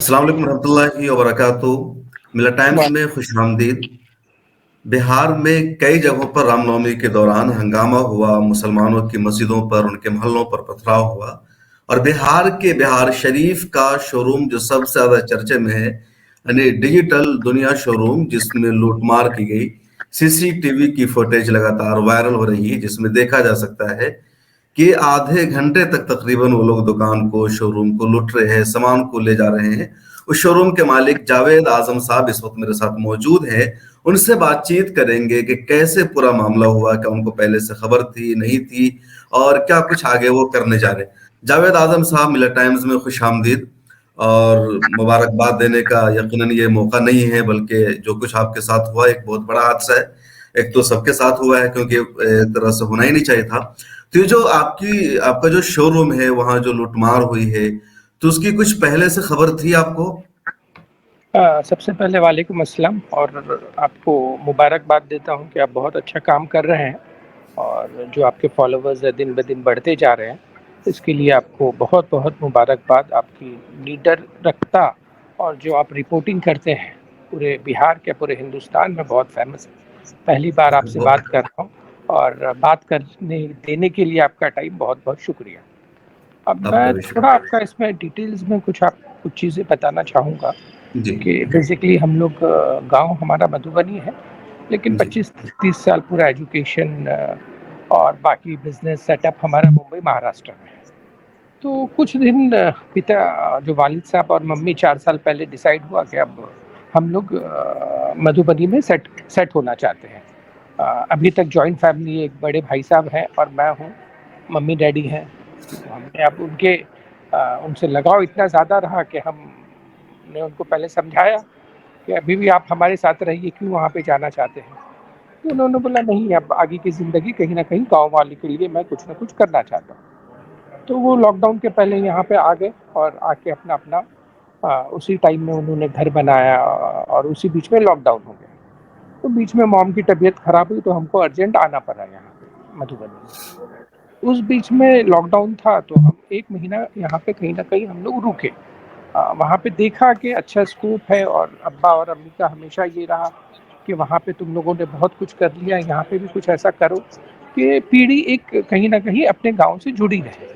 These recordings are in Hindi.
अस्सलाम वालेकुम रहमतुल्लाहि व बरकातहू। मिला टाइम्स वाह। में खुशामदीद। बिहार में कई जगहों पर रामनवमी के दौरान हंगामा हुआ, मुसलमानों की मस्जिदों पर, उनके मोहल्लों पर पथराव हुआ। और बिहार के बिहार शरीफ का शोरूम जो सबसे ज्यादा चर्चे में है, यानी डिजिटल दुनिया शोरूम, जिसमें लूटमार की गई, सीसीटीवी की फुटेज लगातार वायरल हो रही है, जिसमें देखा जा सकता है कि आधे घंटे तक तकरीबन वो लोग दुकान को, शोरूम को लूट रहे हैं, सामान को ले जा रहे हैं। उस शोरूम के मालिक जावेद आजम साहब इस वक्त मेरे साथ मौजूद हैं। उनसे बातचीत करेंगे कि कैसे पूरा मामला हुआ, क्या उनको पहले से खबर थी, नहीं थी, और क्या कुछ आगे वो करने जा रहे हैं। जावेद आजम साहब, मिलर टाइम्स में खुश आमदीद। और मुबारकबाद देने का यकीनन ये मौका नहीं है, बल्कि जो कुछ आपके साथ हुआ एक बहुत बड़ा हादसा है। एक तो सबके साथ हुआ है, क्योंकि एक तरह से होना ही नहीं चाहिए था। तो ये जो आपका जो शोरूम है, वहां जो लूटमार हुई है, तो उसकी कुछ पहले से खबर थी आपको? सबसे पहले वालेकुम अस्सलाम, और आपको मुबारकबाद देता हूं कि आप बहुत अच्छा काम कर रहे हैं और जो आपके फॉलोअर्स है दिन ब दिन बढ़ते जा रहे हैं, इसके लिए आपको बहुत बहुत मुबारकबाद। आपकी लीडर रखता और जो आप रिपोर्टिंग करते हैं पूरे बिहार के, पूरे हिंदुस्तान में बहुत फेमस है। पहली बार आपसे बात कर रहा हूँ और बात करने देने के लिए आपका टाइम बहुत बहुत शुक्रिया। अब आपका मैं भी थोड़ा शुक्रिया। आपका इसमें डिटेल्स में कुछ चीज़ें बताना चाहूँगा जी। कि बेसिकली हम लोग गांव हमारा मधुबनी है, लेकिन जी। 25-30 साल पूरा एजुकेशन और बाकी बिजनेस सेटअप हमारा मुंबई महाराष्ट्र में है। तो कुछ दिन पिता जो वालिद साहब और मम्मी 4 साल पहले डिसाइड हुआ कि अब हम लोग मधुबनी में सेट होना चाहते हैं। अभी तक जॉइंट फैमिली, एक बड़े भाई साहब हैं और मैं हूँ, मम्मी डैडी हैं। तो हमने अब उनसे लगाव इतना ज़्यादा रहा कि हमने उनको पहले समझाया कि अभी भी आप हमारे साथ रहिए, क्यों वहाँ पे जाना चाहते हैं। तो उन्होंने बोला नहीं, अब आगे की ज़िंदगी कहीं ना कहीं गांव वाले के लिए मैं कुछ ना कुछ करना चाहता हूँ। तो वो लॉकडाउन के पहले यहाँ पे आ गए और आके अपना अपना उसी टाइम में उन्होंने घर बनाया और उसी बीच में लॉकडाउन हो गया। तो बीच में मॉम की तबीयत खराब हुई तो हमको अर्जेंट आना पड़ा यहाँ पे मधुबनी। उस बीच में लॉकडाउन था तो हम 1 महीना यहाँ पे कहीं ना कहीं हम लोग रुके। वहाँ पे देखा कि अच्छा स्कोप है, और अब्बा और अम्मी का हमेशा ये रहा कि वहाँ पे तुम लोगों ने बहुत कुछ कर लिया, यहाँ पे भी कुछ ऐसा करो कि पीढ़ी एक कहीं ना कहीं अपने गांव से जुड़ी रहे।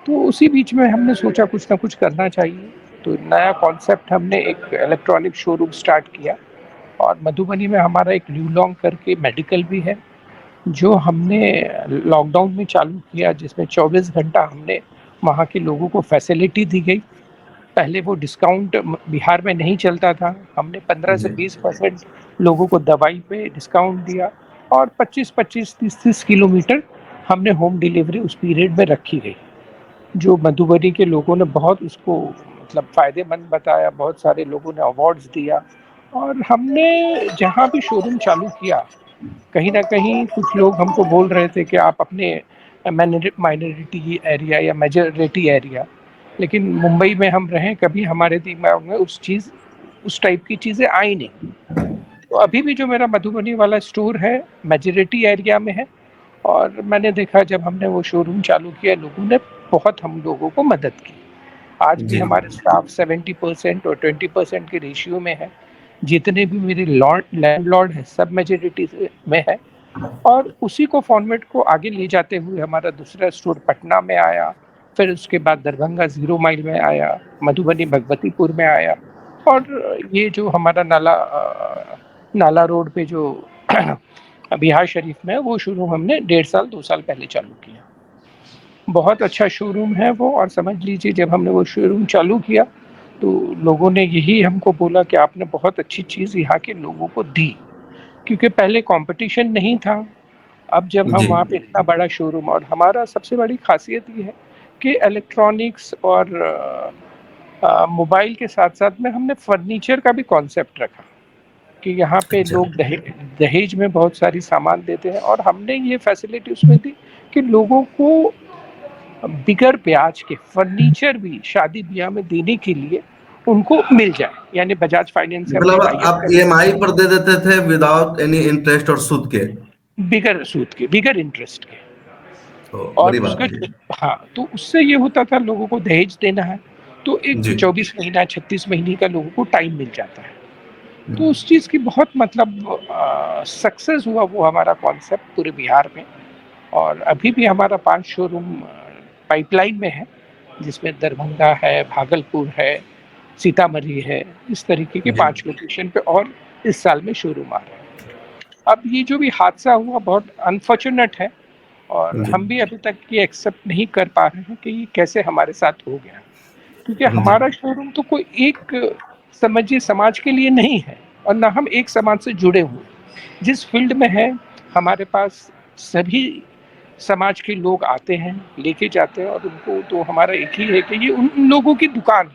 तो उसी बीच में हमने सोचा कुछ ना कुछ करना चाहिए। तो नया कॉन्सेप्ट, हमने एक इलेक्ट्रॉनिक शोरूम स्टार्ट किया और मधुबनी में हमारा एक ल्यूलॉन्ग करके मेडिकल भी है, जो हमने लॉकडाउन में चालू किया, जिसमें 24 घंटा हमने वहाँ के लोगों को फैसिलिटी दी गई। पहले वो डिस्काउंट बिहार में नहीं चलता था, हमने 15 से जी। 20% लोगों को दवाई पे डिस्काउंट दिया और 25-25, 30-30 किलोमीटर हमने होम डिलीवरी उस पीरियड में रखी गई, जो मधुबनी के लोगों ने बहुत उसको मतलब फ़ायदेमंद बताया। बहुत सारे लोगों ने अवार्ड्स दिया। और हमने जहाँ भी शोरूम चालू किया, कहीं ना कहीं कुछ लोग हमको बोल रहे थे कि आप अपने माइनॉरिटी एरिया या मेजॉरिटी एरिया, लेकिन मुंबई में हम रहें, कभी हमारे दिमाग में उस टाइप की चीज़ें आई नहीं। तो अभी भी जो मेरा मधुबनी वाला स्टोर है मेजॉरिटी एरिया में है, और मैंने देखा जब हमने वो शोरूम चालू किया, लोगों ने बहुत हम लोगों को मदद की। आज भी जी। हमारे स्टाफ 70% और 20% के रेशियो में है। जितने भी मेरे लैंडलॉर्ड है सब मेजॉरिटी में है। और उसी को फॉर्मेट को आगे ले जाते हुए हमारा दूसरा स्टोर पटना में आया, फिर उसके बाद दरभंगा 0 माइल में आया, मधुबनी भगवतीपुर में आया, और ये जो हमारा नाला रोड पे जो बिहार शरीफ में है, वो शोरूम हमने 1.5 साल 2 साल पहले चालू किया। बहुत अच्छा शोरूम है वो, और समझ लीजिए जब हमने वो शोरूम चालू किया तो लोगों ने यही हमको बोला कि आपने बहुत अच्छी चीज़ यहाँ के लोगों को दी, क्योंकि पहले कंपटीशन नहीं था। अब जब हम जी। वहाँ पे इतना बड़ा शोरूम, और हमारा सबसे बड़ी खासियत ये है कि इलेक्ट्रॉनिक्स और मोबाइल के साथ साथ में हमने फर्नीचर का भी कॉन्सेप्ट रखा कि यहाँ पे अच्छा। लोग दहेज में बहुत सारी सामान देते हैं, और हमने ये फैसिलिटी उसमें दी कि लोगों को बिगर ब्याज के फर्नीचर भी शादी ब्याह में देने के लिए उनको मिल जाए, यानी बजाज फाइनेंस से हमने मतलब टाई अप आप कर लिया। ईएमआई पर दे देते थे, विदाउट एनी इंटरेस्ट और सूद के? बिगर सूद के, बिगर इंटरेस्ट के। तो और बड़ी बात उसका है। हाँ, तो उससे ये होता था लोगों को दहेज देना है तो एक जी 24 महीना 36 महीने का लोगों को टाइम मिल जाता है। तो हम्म, उस चीज़ की बहुत मतलब सक्सेस हुआ वो हमारा कॉन्सेप्ट पूरे बिहार में। और अभी भी हमारा 5 शोरूम पाइपलाइन में है, जिसमें दरभंगा है, भागलपुर है, सीतामढ़ी है, इस तरीके के जी 5 लोकेशन पे और इस साल में शोरूम आ रहे हैं। अब ये जो भी हादसा हुआ बहुत अनफॉर्चुनेट है और जी हम भी अभी तक ये एक्सेप्ट नहीं कर पा रहे हैं कि ये कैसे हमारे साथ हो गया। क्योंकि जी हमारा शोरूम तो कोई एक समझिए समाज के लिए नहीं है और ना हम एक समाज से जुड़े हुए हैं। जिस फील्ड में है हमारे पास सभी समाज के लोग आते हैं, लेके जाते हैं और उनको तो हमारा एक ही है कि ये उन उन लोगों की दुकान है,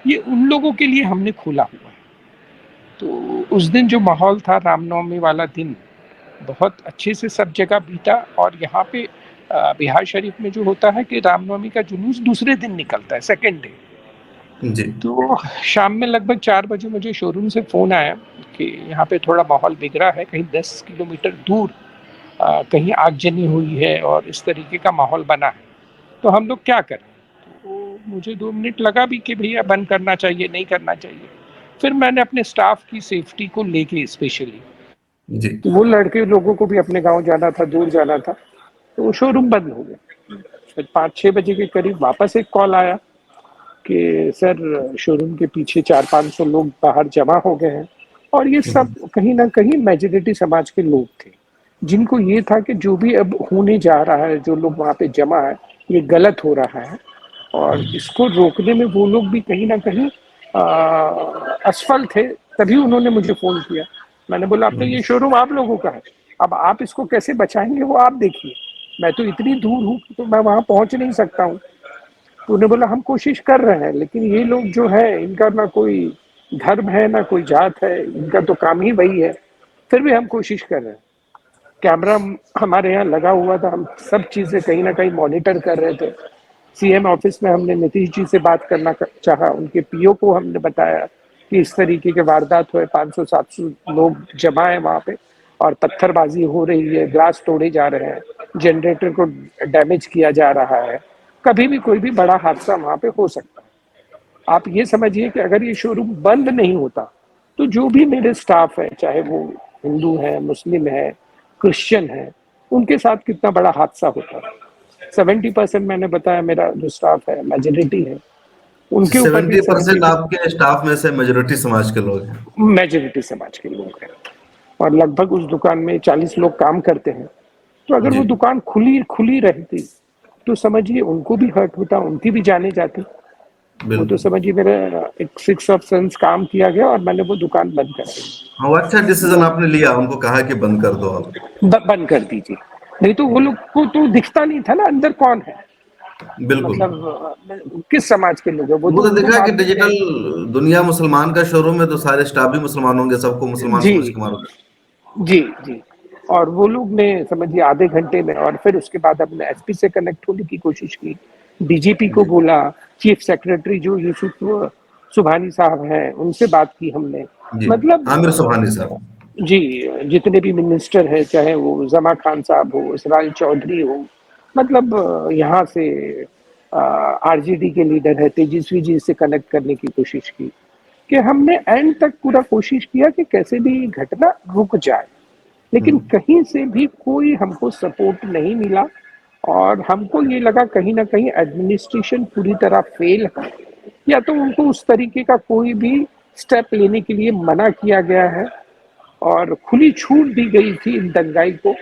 ये उन लोगों के लिए हमने खोला हुआ है। तो उस दिन जो माहौल था रामनवमी वाला दिन, बहुत अच्छे से सब जगह बीता। और यहाँ पे बिहार शरीफ में जो होता है कि रामनवमी का जुलूस दूसरे दिन निकलता है, सेकेंड डे। जी तो शाम में लगभग 4 बजे मुझे शोरूम से फ़ोन आया कि यहाँ पे थोड़ा माहौल बिगड़ा है, कहीं 10 किलोमीटर दूर कहीं आगजनी हुई है और इस तरीके का माहौल बना है। तो हम लोग क्या करें? तो मुझे 2 मिनट लगा भी कि भैया बंद करना चाहिए, नहीं करना चाहिए। फिर मैंने अपने स्टाफ की सेफ्टी को लेके स्पेशली, जी तो वो लड़के लोगों को भी अपने गाँव जाना था, दूर जाना था, तो वो शोरूम बंद हो गया। फिर 5-6 बजे के करीब वापस एक कॉल आया कि सर शोरूम के पीछे 400-500 लोग बाहर जमा हो गए हैं और ये सब कहीं ना कहीं मेजॉरिटी समाज के लोग थे, जिनको ये था कि जो भी अब होने जा रहा है, जो लोग वहाँ पे जमा है, ये गलत हो रहा है और इसको रोकने में वो लोग भी कहीं ना कहीं असफल थे। तभी उन्होंने मुझे फ़ोन किया। मैंने बोला अब तो ये शोरूम आप लोगों का है, अब आप इसको कैसे बचाएंगे वो आप देखिए, मैं तो इतनी दूर हूँ तो मैं वहाँ पहुँच नहीं सकता हूँ। तो उन्होंने बोला हम कोशिश कर रहे हैं, लेकिन ये लोग जो है इनका ना कोई धर्म है ना कोई जात है, इनका तो काम ही वही है, फिर भी हम कोशिश कर रहे हैं। कैमरा हमारे यहाँ लगा हुआ था, हम सब चीज़ें कहीं ना कहीं मॉनिटर कर रहे थे। सीएम ऑफिस में हमने नीतीश जी से बात करना चाहा, उनके पीओ को हमने बताया कि इस तरीके के वारदात हुए, 500-700 लोग जमा है वहाँ पे और पत्थरबाजी हो रही है, ग्लास तोड़े जा रहे हैं, जनरेटर को डैमेज किया जा रहा है, कभी भी कोई भी बड़ा हादसा वहाँ पे हो सकता है। आप ये समझिए कि अगर ये शोरूम बंद नहीं होता तो जो भी मेरे स्टाफ है, चाहे वो हिंदू है, मुस्लिम है, क्रिश्चियन है, उनके साथ कितना बड़ा हादसा होता। 70% मैंने बताया मेरा जो स्टाफ है मेजोरिटी है, उनके ऊपर भी 70% 70 आपके स्टाफ में से मेजोरिटी समाज के लोग हैं। मेजोरिटी समाज के लोग हैं और लगभग उस दुकान में 40 लोग काम करते हैं। तो अगर जी वो दुकान खुली खुली रहती तो समझिए उनको भी हर्ट होता, उनकी भी जाने जाती। वो तो बिल्कुल। समझिए मेरा एक 6 ऑफ सेंस काम किया गया और मैंने वो दुकान बंद कर दी। हाँ, वो अच्छा डिसीजन वो आपने लिया, उनको कहा कि बंद कर दो आप। बंद कर दीजिए, नहीं तो वो लोग को तो दिखता नहीं था ना अंदर कौन है, बिल्कुल। मतलब किस समाज के लोग हैं, वो वो तो तो उनको देखा कि मालूम है। डिजिटल दुनिया मुसलमान का शोरूम है, तो सारे स्टाफ भी मुसलमान होंगे, सबको मुसलमान जी समझ के मारो। जी जी। और वो लोग ने समझिए आधे घंटे में, और फिर उसके बाद हमने एसपी से कनेक्ट होने की कोशिश की, डीजीपी को जी बोला, चीफ सेक्रेटरी जो यूसुफ सुबहानी साहब हैं उनसे बात की हमने। जी मतलब आमिर सुबहानी साहब। जी, जितने भी मिनिस्टर हैं, चाहे वो जमा खान साहब हो, इसराइल चौधरी हो, मतलब यहाँ से आरजेडी के लीडर है तेजस्वी जी से कनेक्ट करने की कोशिश की, कि हमने एंड तक पूरा कोशिश किया कि कैसे भी घटना रुक जाए, लेकिन हम्म। कहीं से भी कोई हमको सपोर्ट नहीं मिला। और हमको ये लगा कहीं ना कहीं एडमिनिस्ट्रेशन पूरी तरह फेल है, या तो उनको उस तरीके का कोई भी स्टेप लेने के लिए मना किया गया है और खुली छूट दी गई थी इन दंगाई को।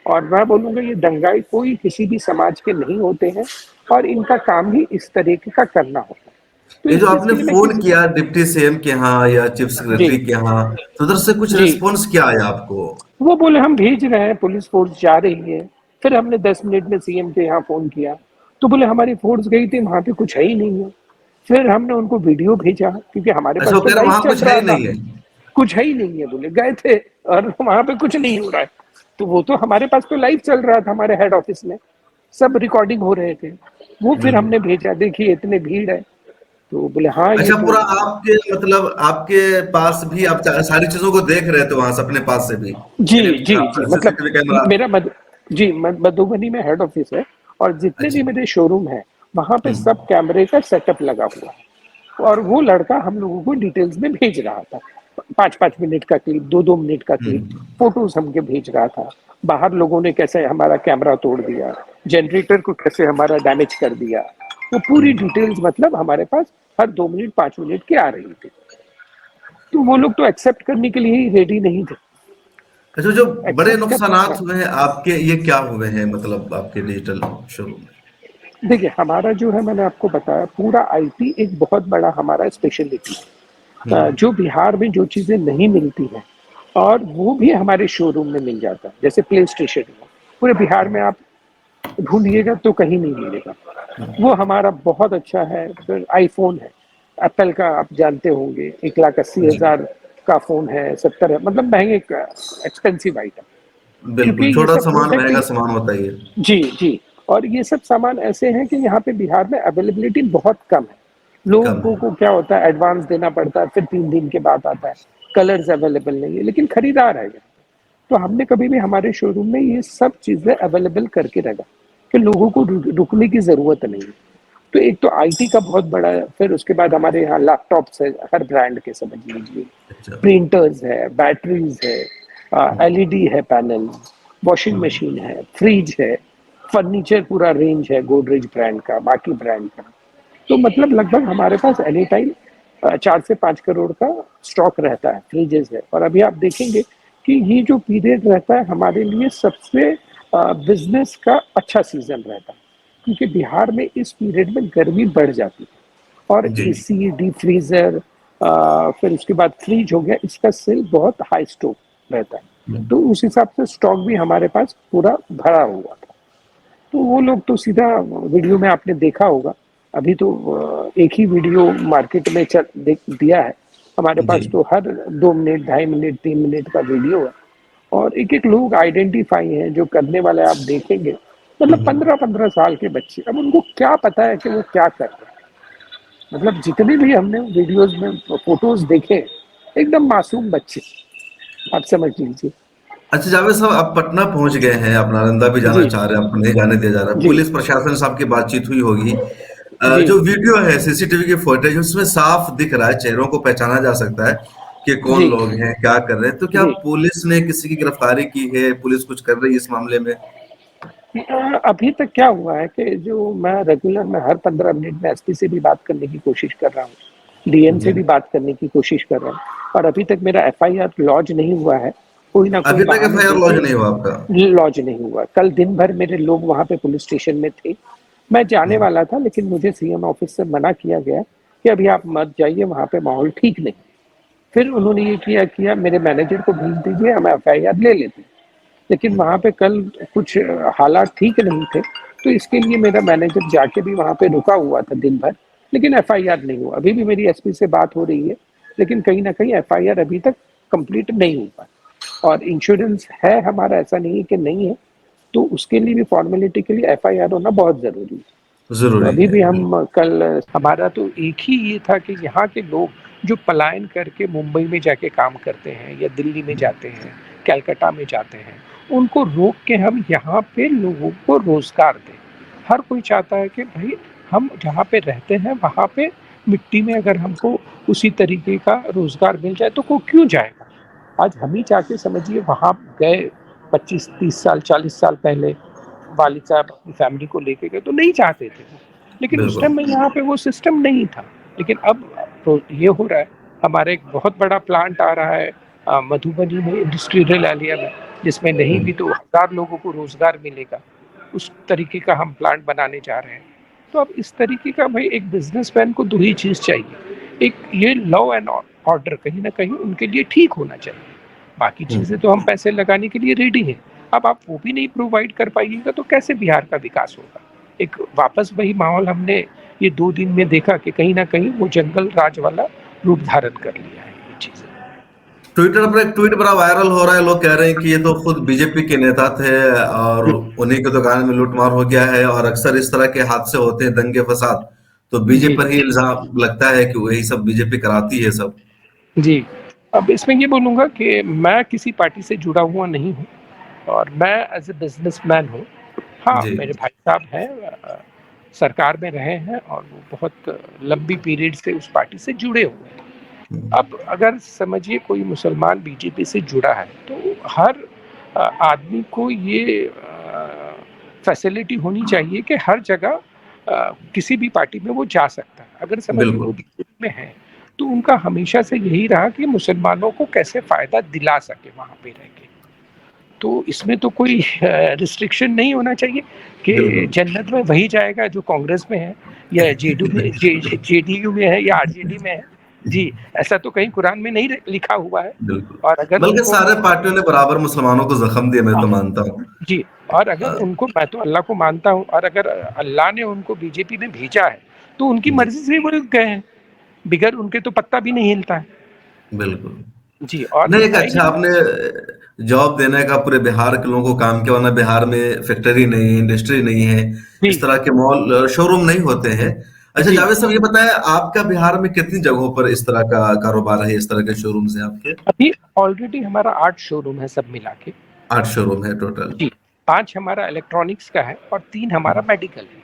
और मैं बोलूँगा ये दंगाई कोई किसी भी समाज के नहीं होते हैं और इनका काम ही इस तरीके का करना होता है। तो ये जो इस चीज़ आपने के लिए मैं फोन किसी किया डिप्टी सीएम के यहाँ या चीफ जी सेक्रेटरी के यहाँ, तो उधर से कुछ जी, रिस्पॉन्स क्या आया आपको? वो बोले हम भेज रहे हैं, पुलिस फोर्स जा रही है। फिर हमने 10 मिनट में सीएम के यहाँ फ़ोन किया, तो बोले हमारी फोर्स गई थी, वहाँ पे कुछ है ही नहीं है। फिर हमने उनको वीडियो भेजा, क्योंकि हमारे अच्छा, पास वो तो कह रहे लाइव वहां चल कुछ है रहा ही था। नहीं है। कुछ है ही नहीं है बोले, गए थे और वहाँ पे कुछ नहीं हो रहा है। तो वो तो हमारे पास तो लाइव चल रहा था, हमारे हेड ऑफिस में सब रिकॉर्डिंग हो रहे थे। वो फिर बिल्कुल। हमने भेजा, देखिए इतने भीड़ है। तो बोले हाँ ये अच्छा, तो पूरा आपके मतलब आपके पास भी आप सारी चीजों को देख रहे थे वहां से, अपने पास से भी जी जी जी, मतलब सीसीटीवी कैमरा। मेरा जी मधुबनी में हेड ऑफिस है और जितने अच्छा। भी मेरे शोरूम है वहाँ पे सब हम्म। कैमरे का सेटअप लगा हुआ है। और वो लड़का हम लोगों को डिटेल्स में भेज रहा था, 5-5 मिनट का क्लिप, 2-2 मिनट का क्लिप, फोटोज हमके भेज रहा था। बाहर लोगों ने कैसे हमारा कैमरा तोड़ दिया, जनरेटर को कैसे हमारा डैमेज कर दिया, वो पूरी डिटेल्स मतलब हमारे पास हर 2 मिनट 5 मिनट की आ रही थी। तो वो लोग तो एक्सेप्ट करने के लिए ही रेडी नहीं थे। अच्छा, जो बड़े एक्सेप्ट कर नुकसानात हाँ। हुए हैं आपके, ये क्या हुए हैं मतलब आपके डिजिटल शोरूम में? देखिए हमारा जो है, मैंने आपको बताया, पूरा आईटी एक बहुत बड़ा हमारा स्पेशलिटी है। जो बिहार में जो चीजें नहीं मिलती हैं और वो भी हमारे शोरूम में मिल जाता है, जैसे प्ले स्टेशन पूरे बिहार में आप ढूंढिएगा तो कहीं नहीं मिलेगा, वो हमारा बहुत अच्छा है। फिर आईफोन है, एप्पल का आप जानते होंगे, 1,80,000 का फोन है, 70 है, मतलब महंगे एक्सपेंसिव आइटम। क्योंकि बिल्कुल, ये छोटा सब वो सामान है महंगा कि सामान होता ही है। जी जी, और ये सब सामान ऐसे हैं कि यहाँ पे बिहार में अवेलेबिलिटी बहुत कम है। कम लोगों है। को क्या होता है, एडवांस देना पड़ता है, फिर 3 दिन के बाद आता है, कलर्स अवेलेबल नहीं है, लेकिन खरीदार है। तो हमने कभी भी हमारे शोरूम में ये सब चीजें अवेलेबल करके रखा कि लोगों को रुकने की जरूरत नहीं है। तो एक तो आईटी का बहुत बड़ा है, फिर उसके बाद हमारे यहाँ लैपटॉप्स है हर ब्रांड के, समझ लीजिए, अच्छा। प्रिंटर्स है, बैटरीज है, एलईडी है पैनल, वॉशिंग मशीन है, फ्रिज है, फर्नीचर पूरा रेंज है गोदरेज ब्रांड का, बाकी ब्रांड का। तो मतलब लगभग हमारे पास एनी टाइम 4 से 5 करोड़ का स्टॉक रहता है, फ्रिजेस है। और अभी आप देखेंगे कि ये जो पीरियड रहता है हमारे लिए सबसे बिजनेस का अच्छा सीजन रहता है, क्योंकि बिहार में इस पीरियड में गर्मी बढ़ जाती है और जी। एसी, डीप फ्रीजर, फिर उसके बाद फ्रिज हो गया, इसका सेल बहुत हाई स्टॉक रहता है। तो उस हिसाब से स्टॉक भी हमारे पास पूरा भरा हुआ था। तो वो लोग तो सीधा, वीडियो में आपने देखा होगा, अभी तो एक ही वीडियो मार्केट में दिया है, हमारे जी। पास तो हर 2 मिनट, 2.5 मिनट, 3 मिनट का वीडियो है। और एक एक लोग आइडेंटिफाई हैं जो करने वाले, आप देखेंगे मतलब 15-15 साल के बच्चे, अब उनको क्या पता है कि वो क्या कर रहे हैं। मतलब जितने भी हमने वीडियोस में फोटोज देखे, एकदम मासूम बच्चे, आप समझ लीजिए। अच्छा जावेद साहब, आप पटना पहुंच गए हैं, आप नालंदा भी जाना जी चाह रहे हैं, आपको नहीं जाने दिया जा रहा है, जी पुलिस प्रशासन से आपकी बातचीत हुई होगी। जी जो वीडियो है, सीसीटीवी की फुटेज, उसमें साफ दिख रहा है, चेहरों को पहचाना जा सकता है कि कौन जी लोग हैं, क्या कर रहे हैं। तो क्या जी। पुलिस ने किसी की गिरफ्तारी की है? पुलिस कुछ कर रही है इस मामले में? अभी तक क्या हुआ है कि जो मैं रेगुलर, मैं हर 15 मिनट में एसपी से भी बात करने की कोशिश कर रहा हूँ, डीएम से जी। भी बात करने की कोशिश कर रहा हूँ, और अभी तक मेरा एफआईआर लॉन्च नहीं हुआ है। कोई ना कोई अभी तक बहाने एफआईआर लॉन्च देके नहीं हुआ आपका? लॉन्च नहीं हुआ। कल दिन भर मेरे लोग वहाँ पे पुलिस स्टेशन में थे, मैं जाने हम्म। वाला था, लेकिन मुझे सीएम ऑफिस से मना किया गया कि अभी आप मत जाइए, वहाँ पे माहौल ठीक नहीं। फिर उन्होंने ये किया किया मेरे मैनेजर को भेज दीजिए, हम एफआईआर ले लेते हैं। लेकिन वहाँ पे कल कुछ हालात ठीक नहीं थे, तो इसके लिए मेरा मैनेजर जाके भी वहाँ पे रुका हुआ था दिन भर, लेकिन एफआईआर नहीं हुआ। अभी भी मेरी एसपी से बात हो रही है, लेकिन कहीं ना कहीं एफआईआर अभी तक कंप्लीट नहीं हुआ। और इंश्योरेंस है हमारा, ऐसा नहीं है कि नहीं है, तो उसके लिए भी फॉर्मेलिटी के लिए एफआईआर होना बहुत जरूरी है। तो जरूरी अभी है, भी बिल्कुल। हम कल, हमारा तो एक ही ये था कि यहाँ के लोग जो पलायन करके मुंबई में जाके काम करते हैं या दिल्ली में जाते हैं, कलकत्ता में जाते हैं, उनको रोक के हम यहाँ पे लोगों को रोजगार दें। हर कोई चाहता है कि भाई हम जहाँ पे रहते हैं वहाँ पे मिट्टी में अगर हमको उसी तरीके का रोजगार मिल जाए तो को क्यों जाएगा। आज हम ही जाके समझिए वहाँ गए, 25-30 साल 40 साल पहले वालिद साहब अपनी फैमिली को लेके गए तो नहीं चाहते थे, लेकिन उस बिल्कुल। टाइम में यहाँ पे वो सिस्टम नहीं था। लेकिन अब तो ये हो रहा है, हमारे एक बहुत बड़ा प्लांट आ रहा है मधुबनी में, इंडस्ट्रियल एरिया में, जिसमें नहीं भी तो 1000 लोगों को रोजगार मिलेगा। उस तरीके का हम प्लांट बनाने जा रहे हैं। तो अब इस तरीके का, भाई एक बिजनेसमैन को दो ही चीज चाहिए, एक ये लॉ एंड ऑर्डर कहीं ना कहीं उनके लिए ठीक होना चाहिए, बाकी चीजें तो हम पैसे लगाने के लिए रेडी हैं। अब आप वो भी नहीं प्रोवाइड कर पाइएगा तो कैसे बिहार का विकास होगा। एक वापस वही माहौल हमने ये 2 दिन में देखा कि कहीं ना कहीं वो जंगल राज वाला रूप धारण कर लिया है ये चीजें। ट्विटर पर एक ट्वीट बड़ा वायरल हो रहा है, लोग कह रहे हैं कि ये तो खुद बीजेपी के नेता थे और उन्हीं की दुकान में लूटमार हो गया है, और अक्सर इस तरह के हादसे होते हैं, दंगे फसाद, तो बीजेपी जी पर ही इल्जाम लगता है कि वही सब बीजेपी कराती है सब। जी। अब इसमें ये बोलूँगा कि मैं किसी पार्टी से जुड़ा हुआ नहीं हूँ और मैं एज ए बिजनेसमैन हूँ। हाँ, जी। मेरे भाई साहब हैं, सरकार में रहे हैं और वो बहुत लंबी पीरियड से उस पार्टी से जुड़े हुए हैं। अब अगर समझिए कोई मुसलमान बीजेपी से जुड़ा है तो हर आदमी को ये फैसिलिटी होनी चाहिए कि हर जगह किसी भी पार्टी में वो जा सकता है। अगर समझिए वो बिल्कुल बीजेपी में है तो उनका हमेशा से यही रहा कि मुसलमानों को कैसे फायदा दिला सके वहां पे रह के। तो इसमें तो कोई रिस्ट्रिक्शन नहीं होना चाहिए कि बिल्कुल जन्नत में वही जाएगा जो कांग्रेस में है या जेडीयू में है या आरजेडी में है। जी, ऐसा तो कहीं कुरान में नहीं लिखा हुआ है। बिल्कुल और अगर बल्कि उनको सारे पार्टियों ने बराबर मुसलमानों को जख्म दिया, मैं हाँ, तो मानता हूँ। जी, और अगर उनको, मैं तो अल्लाह को मानता हूँ, और अगर अल्लाह ने उनको बीजेपी में भेजा है तो उनकी जी मर्जी से वो गए हैं, बिगैर उनके तो पत्ता भी नहीं हिलता है। बिल्कुल। जी, और नहीं, एक अच्छा ये आपने जॉब देने का पूरे बिहार के लोगों को काम किया, वरना बिहार में फैक्ट्री नहीं है, इंडस्ट्री नहीं है, इस जी, तरह के मॉल शोरूम नहीं होते हैं। अच्छा जी, जावेद साहब, ये बताएं आपका बिहार में कितनी जगहों पर इस तरह का कारोबार है, इस तरह के शोरूम है आपके? अभी ऑलरेडी हमारा 8 शोरूम है सब मिला के। 8 शोरूम है टोटल। जी, 5 हमारा इलेक्ट्रॉनिक्स का है और 3 हमारा मेडिकल है।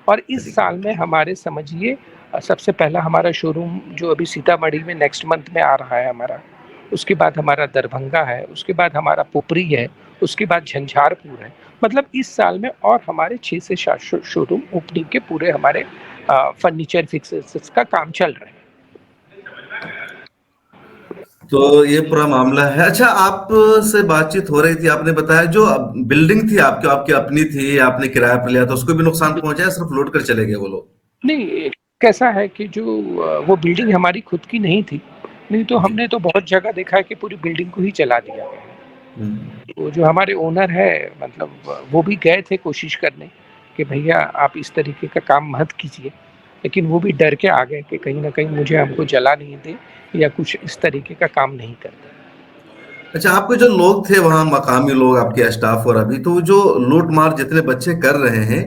और इस साल में हमारे समझिए सबसे पहला हमारा शोरूम जो अभी सीतामढ़ी में नेक्स्ट मंथ में आ रहा है हमारा, उसके बाद हमारा दरभंगा है, उसके बाद हमारा पुपरी है, उसके बाद झंझारपुर है। मतलब इस साल में और हमारे 6 से 7 शोरूम ओपनिंग के पूरे हमारे फर्नीचर फिक्सेस का काम चल रहा है। तो ये पूरा मामला है। अच्छा, आप से बातचीत हो रही थी, आपने बताया जो बिल्डिंग थी आपकी आपकी अपनी थी, आपने किराया पर लिया था, उसको भी नुकसान पहुंचा है, सिर्फ लूट कर चले गए वो लोग? नहीं, कैसा है कि जो वो बिल्डिंग हमारी खुद की नहीं थी, नहीं तो जी। हमने तो बहुत जगह देखा है कि पूरी बिल्डिंग को ही जला दिया गया है। हम्म, वो जो हमारे ओनर है, मतलब वो भी गए थे कोशिश करने कि भैया आप इस तरीके का काम मत कीजिए, लेकिन वो भी डर के आ गए कि कहीं ना कहीं मुझे हमको जला नहीं दे या कुछ इस तरीके का काम नहीं करते। अच्छा, आपके जो लोग थे वहां, मकामी लोग, आपके स्टाफ, और अभी तो जो लूट मार जितने बच्चे कर रहे हैं,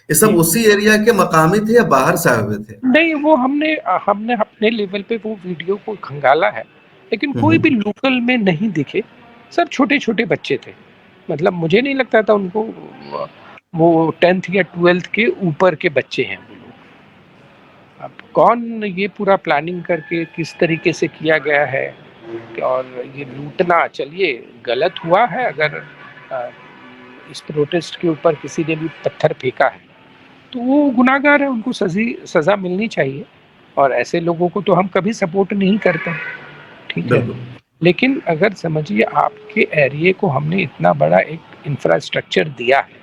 ये सब जी, उसी एरिया के मकामी थे या बाहर से आए हुए थे? नहीं, वो हमने हमने अपने लेवल पे वो वीडियो को खंगाला है, लेकिन कोई भी हम्म, लोकल में नहीं दिखे। सब छोटे छोटे बच्चे थे, मतलब मुझे नहीं लगता था उनको वो 10th या 12th के ऊपर के बच्चे हैं वो लोग। अब कौन ये पूरा प्लानिंग करके किस तरीके से किया गया है, और ये लूटना, चलिए गलत हुआ है अगर अ, इस प्रोटेस्ट के ऊपर किसी ने भी पत्थर फेंका है तो वो गुनाहगार है, उनको सजा मिलनी चाहिए। और ऐसे लोगों को तो हम कभी सपोर्ट नहीं करते, ठीक है। बिल्कुल लेकिन अगर समझिए आपके एरिया को हमने इतना बड़ा एक इंफ्रास्ट्रक्चर दिया है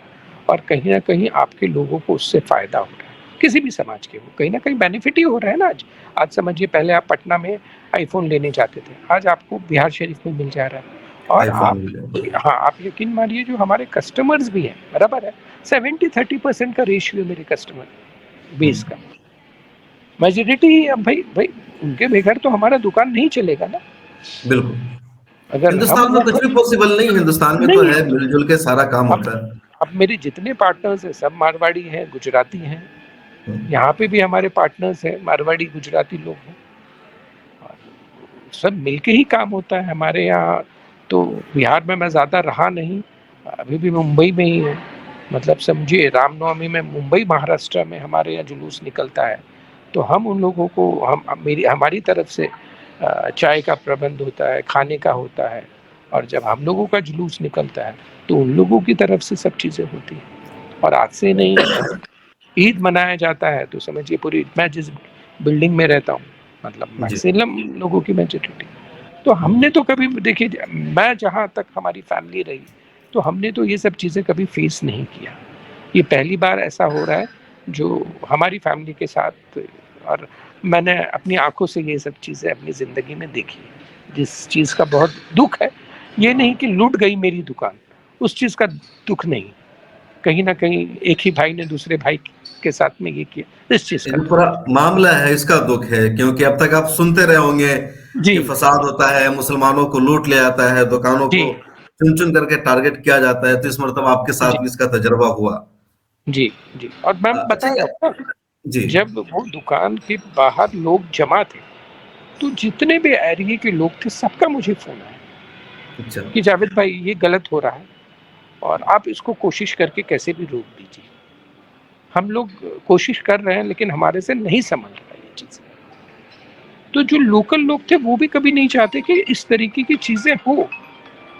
और कहीं ना कहीं आपके लोगों को उससे फायदा हो रहा है, किसी भी समाज के, वो कहीं ना कहीं बेनिफिट ही हो रहा है ना। आज आज समझिए पहले आप पटना में आईफोन लेने जाते थे, आज आपको बिहार शरीफ में मिल जा रहा है। और आईफोन आप, मिल जाए। हाँ, आप यकीन मानिए जो हमारे कस्टमर्स भी हैं, बराबर है, 70-30% का रेशियो मेरे कस्टमर बेस का, हम्म, मेजोरिटी। अब भाई भाई उनके बगैर तो हमारा दुकान नहीं चलेगा ना। बिल्कुल। अगर हम हिंदुस्तान में वो कुछ भी पॉसिबल नहीं है, हिंदुस्तान में तो नहीं, है, मिलजुल के सारा काम अब होता है। अब मेरे जितने पार्टनर्स हैं सब मारवाड़ी हैं, गुजराती हैं। हम्म, यहाँ पे भी हमारे पार्टनर्स हैं, मारवाड़ी गुजराती लोग हैं, और सब मिलके ही काम होता है हमारे यहाँ। तो बिहार में मैं ज़्यादा रहा नहीं, अभी भी मुंबई में ही हूँ। मतलब समझिए रामनवमी में मुंबई महाराष्ट्र में हमारे यहाँ जुलूस निकलता है, तो हम उन लोगों को, मेरी हमारी तरफ से चाय का प्रबंध होता है, खाने का होता है। और जब हम लोगों का जुलूस निकलता है तो उन लोगों की तरफ से सब चीज़ें होती हैं। और आज से नहीं, ईद मनाया जाता है तो समझिए पूरी, मैं जिस बिल्डिंग में रहता हूँ, मतलब जी। मैक्सिमम लोगों की मेजोरिटी, तो हमने तो कभी देखिए, मैं जहाँ तक हमारी फैमिली रही तो हमने तो ये सब चीज़ें कभी फेस नहीं किया। ये पहली बार ऐसा हो रहा है जो हमारी फैमिली के साथ। और मैंने अपनी आंखों से ये सब चीज़ें अपनी ज़िंदगी में देखी, जिस चीज़ का बहुत दुख है, ये नहीं कि लूट गई मेरी दुकान, उस चीज़ का दुख नहीं, कहीं ना कहीं एक ही भाई ने दूसरे भाई के साथ में ये किया, इस चीज़ ये का जो दुख। पूरा मामला है इसका दुख है, क्योंकि अब तक आप सुनते रहे होंगे जी, कि फसाद होता है, मुसलमानों को लूट ले आता है, दुकानों जी, को चुन चुन करके टारगेट किया जाता है। तो इस मरतबा आपके जी, साथ भी इसका तजुर्बा हुआ। जी, जी, और मैं अच्छा बता क्या? रहा हूँ ना, जी। जब वो दुकान के बाहर लोग जमा थे तो जितने भी एरिया के लोग थे सबका मुझे फोन आया अच्छा। कि जावेद भाई ये गलत हो रहा है और आप इसको कोशिश करके कैसे भी रोक दीजिए। हम लोग कोशिश कर रहे हैं, लेकिन हमारे से नहीं संभल रहा है ये चीज़। तो जो लोकल लोग थे वो भी कभी नहीं चाहते कि इस तरीके की चीज़ें हो।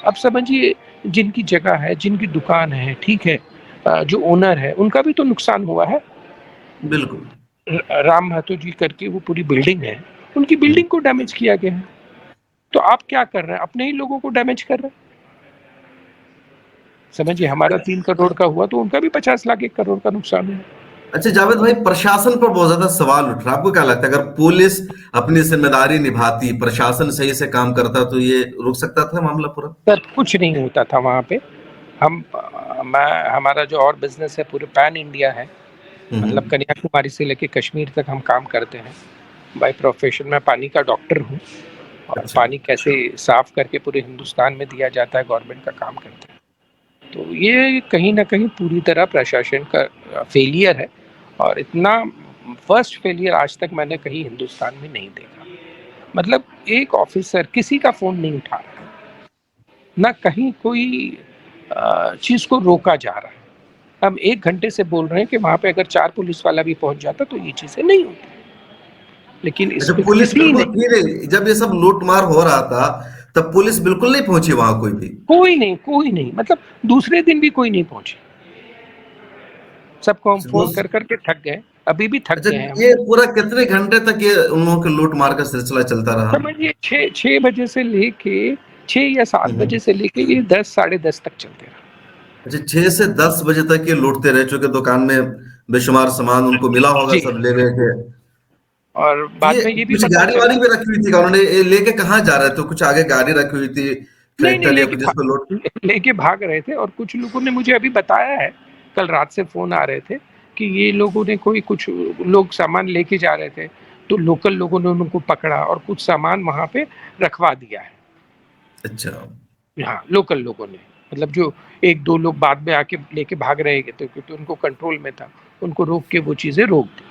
अब समझिए, जिनकी जगह है, जिनकी दुकान है, ठीक है, जो ओनर है उनका भी तो नुकसान हुआ है। बिल्कुल। राम महतो जी करके वो पूरी बिल्डिंग है, उनकी हम्म। बिल्डिंग को डैमेज किया गया है। तो आप क्या कर रहे हैं, अपने ही लोगों को डैमेज कर रहे हैं। समझिए, हमारा 3 करोड़ का हुआ तो उनका भी 50 लाख 1 करोड़ का नुकसान हुआ। अच्छा जावेद भाई, प्रशासन पर बहुत ज्यादा सवाल उठ रहा है, आपको क्या लगता है अगर पुलिस अपनी जिम्मेदारी निभाती, प्रशासन सही से काम करता, तो ये रुक सकता था मामला पूरा? सर, कुछ नहीं होता था वहाँ पे। हम मैं हमारा जो और बिजनेस है पूरे पैन इंडिया है, मतलब हम्म। कन्याकुमारी से लेके कश्मीर तक हम काम करते हैं। बाय प्रोफेशन मैं पानी का डॉक्टर हूँ, और अच्छा। पानी कैसे साफ करके पूरे हिंदुस्तान में दिया जाता है, गवर्नमेंट का काम करते हैं। तो ये कहीं ना कहीं पूरी तरह प्रशासन का फेलियर है, और इतना फर्स्ट फेलियर आज तक मैंने कहीं हिंदुस्तान में नहीं देखा। मतलब एक ऑफिसर किसी का फोन नहीं उठा रहा, ना कहीं कोई चीज को रोका जा रहा है। हम 1 घंटे से बोल रहे हैं कि वहां पे अगर 4 पुलिस वाला भी पहुंच जाता तो ये चीजें नहीं होती, लेकिन इस अच्छा, पे पुलिस किसी बिल्कुल ने, थी नहीं जब ये सब लूटमार हो रहा था? तब पुलिस बिल्कुल नहीं पहुंची वहां कोई भी? कोई नहीं, मतलब दूसरे दिन भी कोई नहीं पहुंचे। सबको हम अच्छा, फोन कर करके थक गए, अभी भी थक अच्छा, गए हैं हम। ये पूरा कितने घंटे तक ये उन लोगों के लूटमार का सिलसिला चलता रहा? समझिए, 6 बजे से लेके 6 या 7 बजे हम्म। से लेके ये 10 साढ़े 10 तक चलते रहा। अच्छा, 6 से 10 बजे तक ये लूटते रहे, चूंकि दुकान में बेशुमार सामान उनको मिला होगा जी, सब ले लेके। और तो बाद ये में ये भी कुछ पता गाड़ी चला। वाड़ी भी रखी हुई थी क्या? उन्होंने ये लेके कहाँ जा रहे थे? कुछ आगे गाड़ी रखी हुई थी, नहीं नहीं, ट्रैक्टर या कुछ जिसको लोड? लेके भाग रहे थे, और कुछ लोगों ने मुझे अभी बताया है, कल रात से फोन आ रहे थे कि ये लोगों ने कोई कुछ लोग सामान लेके जा रहे थे, तो लोकल लोगों ने उनको पकड़ा और कुछ सामान वहां पे रखवा दिया है। अच्छा। हाँ, लोकल लोगों ने, मतलब जो 1-2 लोग बाद में आके लेके भाग रहे थे क्योंकि उनको कंट्रोल में था, उनको रोक के वो चीजें रोक दी।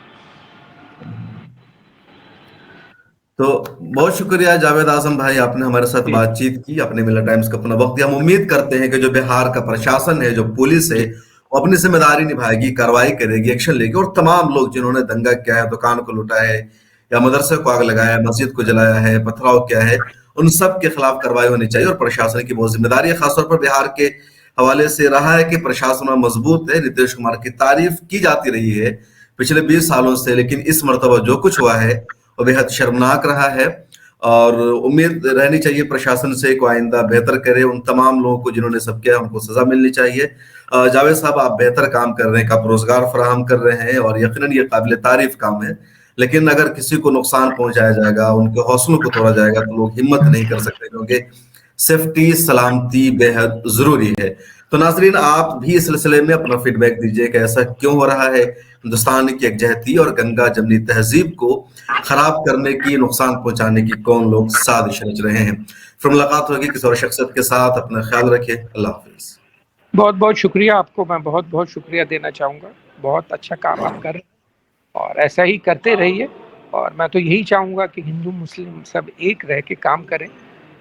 तो बहुत शुक्रिया जावेद आजम भाई, आपने हमारे साथ जी बातचीत की, आपने मिला टाइम्स का अपना वक्त दिया। हम उम्मीद करते हैं कि जो बिहार का प्रशासन है, जो पुलिस है, जी वो अपनी जिम्मेदारी निभाएगी, कार्रवाई करेगी, एक्शन लेगी, और तमाम लोग जिन्होंने दंगा किया है, दुकान को लुटा है, या मदरसे को आग लगाया है, मस्जिद को जलाया है, पथराव किया है, उन सब के खिलाफ कार्रवाई होनी चाहिए। और प्रशासन की बहुत जिम्मेदारी है, खासतौर पर बिहार के हवाले से रहा है कि प्रशासन मजबूत है। नीतीश कुमार की तारीफ की जाती रही है पिछले 20 सालों से, लेकिन इस मर्तबा जो कुछ हुआ है वो बेहद शर्मनाक रहा है। और उम्मीद रहनी चाहिए प्रशासन से को आइंदा बेहतर करे, उन तमाम लोगों को जिन्होंने सब किया उनको सजा मिलनी चाहिए। जावेद साहब, आप बेहतर काम कर रहे हैं, आप रोजगार फराहम कर रहे हैं, और यकीनन ये काबिल तारीफ काम है। लेकिन अगर किसी को नुकसान पहुंचाया जाएगा, उनके हौसलों को तोड़ा जाएगा, तो लोग हिम्मत नहीं कर सकते, क्योंकि सेफ्टी, सलामती बेहद जरूरी है। तो नाजरीन, आप भी इस सिलसिले में अपना फीडबैक दीजिए कि ऐसा क्यों हो रहा है। हिंदुस्तान की यकजहती और गंगा जमनी तहजीब को खराब करने की, नुकसान पहुंचाने की कौन लोग साजिश रच रहे हैं? फिर मुलाकात होगी किसी और शख्सियत के साथ। अपना ख्याल रखिए। अल्लाह हाफिज। बहुत बहुत शुक्रिया आपको, मैं बहुत बहुत शुक्रिया देना चाहूँगा। बहुत अच्छा काम आप कर रहे हैं, और ऐसा ही करते रहिए। और मैं तो यही चाहूँगा कि हिंदू मुस्लिम सब एक रह के काम करें।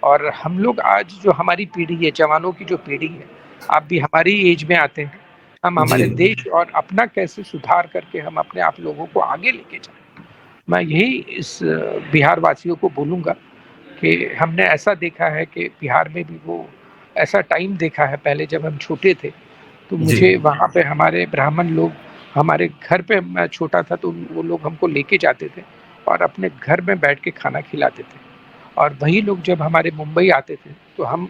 और हम लोग आज जो हमारी पीढ़ी है, जवानों की जो पीढ़ी है, आप भी हमारी एज में आते हैं, हम जी। हमारे देश और अपना कैसे सुधार करके हम अपने आप लोगों को आगे लेके जाएं। मैं यही इस बिहार वासियों को बोलूँगा कि हमने ऐसा देखा है कि बिहार में भी वो ऐसा टाइम देखा है पहले जब हम छोटे थे। तो जी। मुझे वहाँ पे हमारे ब्राह्मण लोग, हमारे घर पे, मैं छोटा था तो वो लोग हमको लेके जाते थे और अपने घर में बैठ के खाना खिलाते थे। और वही लोग जब हमारे मुंबई आते थे तो हम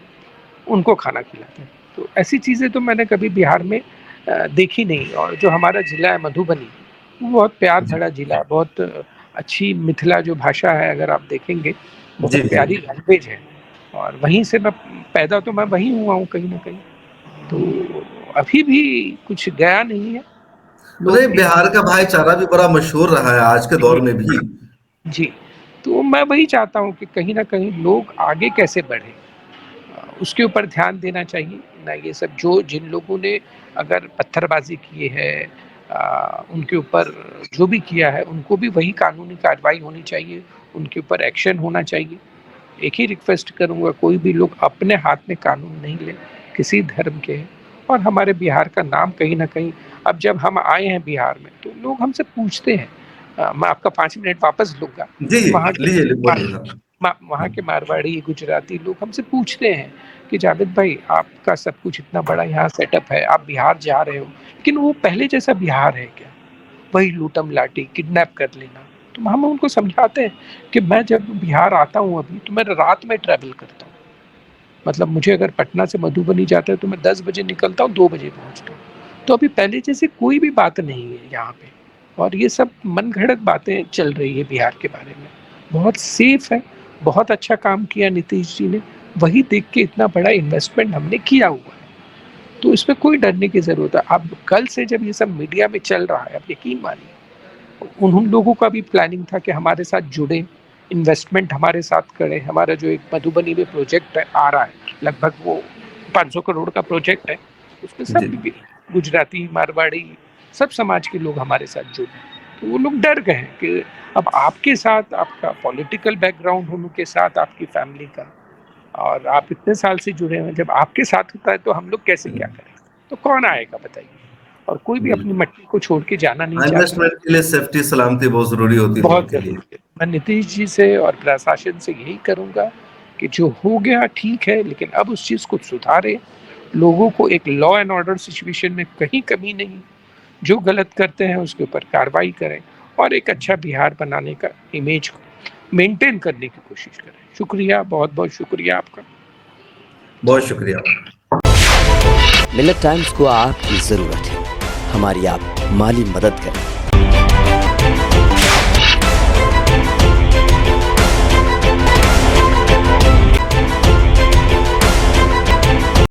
उनको खाना खिलाते थे। तो ऐसी चीज़ें तो मैंने कभी बिहार में देखी नहीं। और जो हमारा ज़िला है मधुबनी, वो बहुत प्यार जी। भरा ज़िला है, बहुत अच्छी मिथिला जो भाषा है अगर आप देखेंगे, जी। बहुत जी। प्यारी लैंग्वेज है। और वहीं से मैं पैदा, तो मैं वहीं हुआ हूँ कहीं न कहीं। तो अभी भी कुछ गया नहीं है। नहीं, लोग एक, बिहार का भाईचारा भी बड़ा मशहूर रहा है आज के दौर जी, में भी। जी। तो मैं वही चाहता हूँ कि कहीं न कहीं लोग आगे कैसे बढ़ें, उसके ऊपर ध्यान देना चाहिए। ना ये सब जो जिन लोगों ने अगर पत्थरबाज़ी की है, उनके ऊपर जो भी किया है, उनको भी वही कानूनी कार्रवाई होनी चाहिए, उनके ऊपर एक्शन होना चाहिए। एक ही रिक्वेस्ट करूँगा, कोई भी लोग अपने हाथ में कानून नहीं लें, किसी धर्म के हैं, और हमारे बिहार का नाम कहीं न कहीं, अब जब हम आए हैं बिहार में, तो लोग हमसे पूछते हैं, मैं आपका 5 मिनट वापस लूँगा। जी, वहाँ के लीजिए, मार बोलिए आप। वहाँ के मारवाड़ी, गुजराती लोग हमसे पूछते हैं कि जावेद भाई, आपका सब कुछ इतना बड़ा यहाँ सेटअप है, आप बिहार जा रहे हो, लेकिन वो पहले जैसा बिहार है क्या? वही लूटम-लाठी, किडनैप कर लेना। तो हम उनको समझाते हैं कि मैं जब बिहार आता हूँ अभी, तो मैं रात में ट्रैवल करता हूँ। मतलब मुझे अगर पटना से मधुबनी जाता है तो मैं 10 बजे निकलता हूँ, 2 बजे पहुँचता हूँ। तो अभी पहले जैसी कोई भी बात नहीं है यहाँ पे, और ये सब मनगढ़ंत बातें चल रही है बिहार के बारे में। बहुत सेफ है, बहुत अच्छा काम किया नीतीश जी ने, वही देख के इतना बड़ा इन्वेस्टमेंट हमने किया हुआ है। तो इसमें कोई डरने की ज़रूरत है। अब कल से जब ये सब मीडिया में चल रहा है, आप यकीन मानिए, उन लोगों का भी प्लानिंग था कि हमारे साथ जुड़े, इन्वेस्टमेंट हमारे साथ करें। हमारा जो एक मधुबनी में प्रोजेक्ट आ रहा है, लगभग वो 500 करोड़ का प्रोजेक्ट है, उसमें जी, सब गुजराती, मारवाड़ी, सब समाज के लोग हमारे साथ जुड़े। तो वो लोग डर गए हैं कि अब आपके साथ, आपका पॉलिटिकल बैकग्राउंड होने के साथ, आपकी फैमिली का, और आप इतने साल से जुड़े हैं, जब आपके साथ होता है तो हम लोग कैसे क्या करें? तो कौन आएगा बताइए? और कोई भी अपनी बिल्कुल। मट्टी को छोड़ के जाना नहीं हाँ, चाहता। इन्वेस्टमेंट के लिए सेफ्टी, सलामती बहुत ज़रूरी होती है लोगों बहुत के लिए। ज़रूरी है। मैं नीतीश जी से और प्रशासन से यही करूँगा कि जो हो गया ठीक है, लेकिन अब उस चीज़ को सुधारें, लोगों को एक लॉ एंड ऑर्डर सिचुएशन में कहीं कमी नहीं, जो गलत करते हैं उसके ऊपर कार्रवाई करें, और एक अच्छा बिहार बनाने का इमेज को मेंटेन करने की कोशिश करें। शुक्रिया, बहुत-बहुत शुक्रिया आपका। बहुत शुक्रिया आपका। मिलेट टाइम्स को आपकी जरूरत है, हमारी आप माली मदद करें।